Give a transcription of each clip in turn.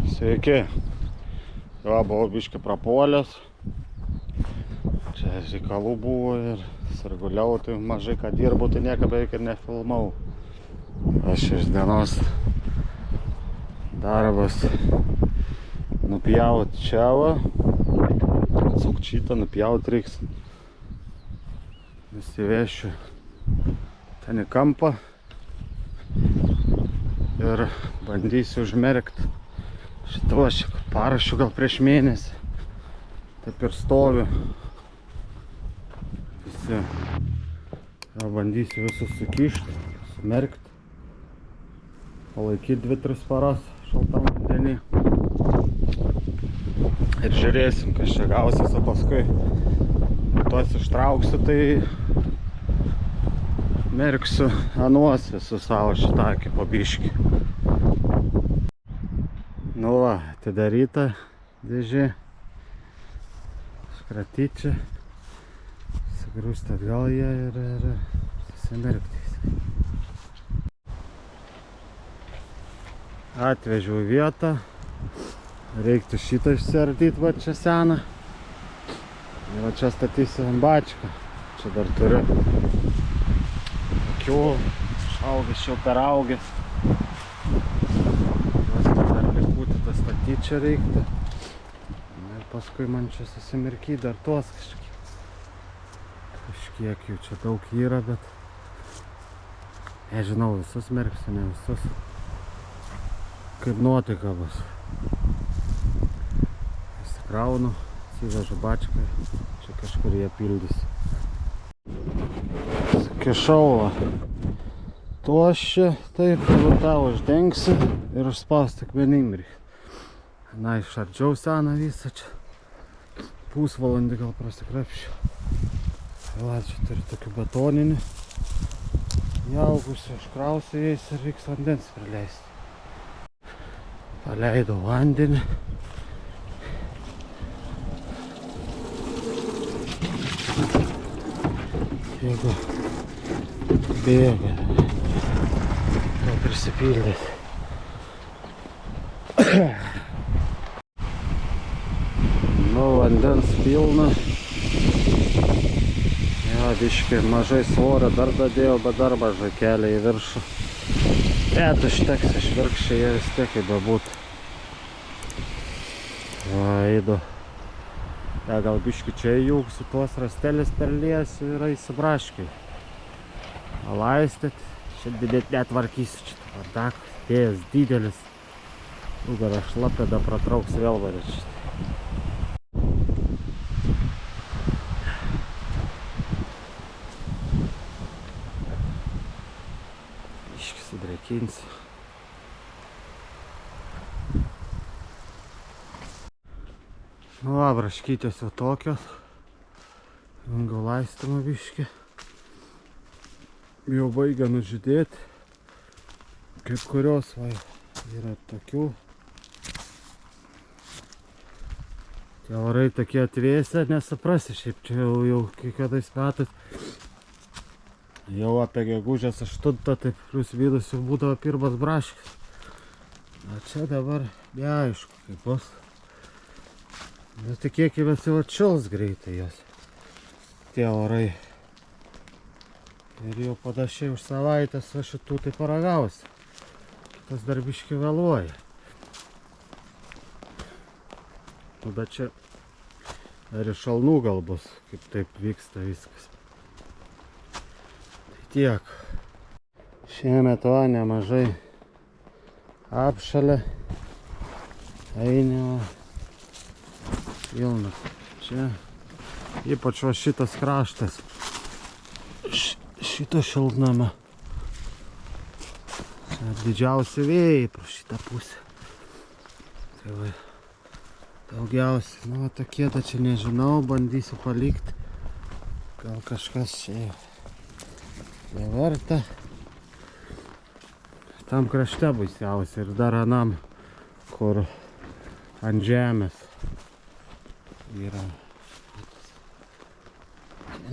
Sveiki. Jo, buvau biškį prapuolęs. Čia reikalų buvo ir sarguliau, tai mažai ką dirbu, tai nieko beveik ir nefilmau. Aš iš dienos darbas nupjaut čia va. Atsuk šitą nupjaut reiks. Nusivešiu ten į kampą ir bandysiu užmerkti šitą aš parašiu gal prieš mėnesį. Taip ir stoviu. Visi. Ja, bandysiu visus sukišti, sumerkti. Palaikyti 2-3 paras šaltam vandenį. Ir žiūrėsim, kas čia gausis, o paskui tuos ištrauksiu, tai merksiu anuos visus savo šitakį po biškį. Nu va, atidaryta dėžė. Iškratyti čia. Sugrūsti atgal ją ir susimerkti. Atvežiau vietą. Reiktų šitą išsiardyti, va čia seną. Ir va čia statysiu ant bačką. Čia dar turiu tokių išaugęs, jau peraugęs. Dar likutį tą statyti čia reiktų. Ir paskui man čia susimirkyti dar tuos kažkiek. Kažkiek jų čia daug yra, bet nežinau, visus merksiu, ne visus. Kaip nuotaika bus. Įsikraunu, atsivežu bačką, čia kažkur jie pildys. Kišau va tuos čia, taip, tą uždengsiu ir užspausti akmenim reik. Na, išardžiau seną visą čia. Pusvalandį gal prasikrapščiau. Va, čia turiu tokių betoninių. Jaugusiu, iškrausiu jais ir reiks vandens prileisti. Paleidau vandenį. Jeigu bėga, gal prisipildys. Nu, vandens pilna. Ja, biškį mažai svorio dar dadėjau, bet dar mažai kelia į viršų. Bet užteks išvirkščiai, jie vis tiek kaip bebūtų. Va, eidu. Ja, gal biškį čia įjungsiu tuos rastelis perliesiu ir įsibraškiai. Laistėt, šiandien netvarkysiu čia. Vardak, vėjas didelis. Nugarą šlapėda pratrauks vėl varėt šitą. Biškį sudrėkinsiu. Nu va, braškytės jau tokios. Jungiau laistymą biškį. Jau baigia nužydėti. Kaip kurios va, yra tokių. Tie orai tokie atvėsę, nesuprasi šiaip čia jau kiekvienais metais. Jau apie gegužės 8, taip plius vidus jau būdavo pirmas braškis. O čia dabar neaišku kaip bus. Bet tikėkime, jau atšils greitai jos, tie orai. Ir jau panašiai už savaitės va šitų tai paragausi. Tas dar biškį vėluoja. Nu, bet čia dar iš šalnų gal bus, kaip taip vyksta viskas. Tai tiek. Šiemet va nemažai apšalė. Einė. Pilna. Čia ypač va šitas kraštas. Šito šiltnamą. Čia didžiausi vėjai pro šitą pusę. Tai va, daugiausiai. Nu, tokie, tai čia nežinau, bandysiu palikti. Gal kažkas čia neverta. Tam krašte baisiausia ir dar anam, kur ant žemės yra.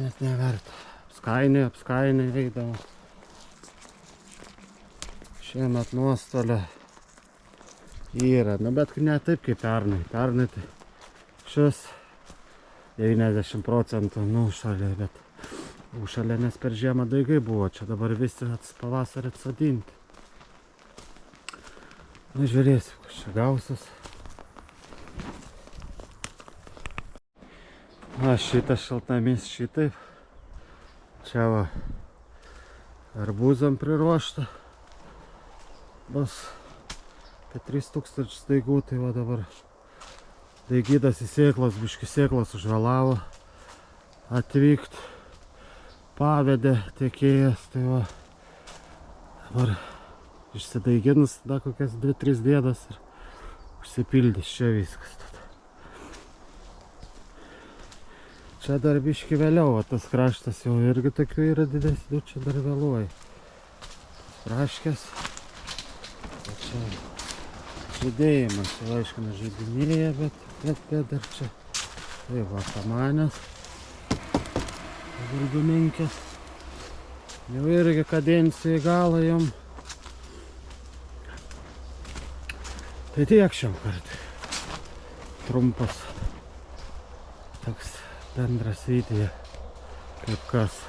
Net neverta. Apskainė eidavo. Šiemet nuostolio Yra, nu bet ne taip kaip pernai. Pernai tai šis 90% nušalė, bet užšalė, nes per žiemą daigai buvo. Čia dabar visi pavasarį atsodinti. Nu, žiūrėsiu, kas čia gausis. Na, šitas šaltamis šitaip. Čia va, arbūzam priruošta. Bus apie 3000 daigų, tai va dabar daigydas į sėklas, biški sėklas užvėlavo atvykt. Pavedė tiekėjas, tai va dabar išsidaiginus, tada kokias 2-3 dienas ir užsipildys čia viskas. Čia dar biški vėliau, o tas kraštas jau irgi tokių yra didesnių, čia dar vėluoja. Praškės. O čia žydėjimas, jau aišku nežydinėja, bet dar čia. Tai va, pamanės. Valdininkės. Jau irgi kadencija į galą jom. Tai tiek šiam kartui. Trumpas toks bendras video, kaip kas.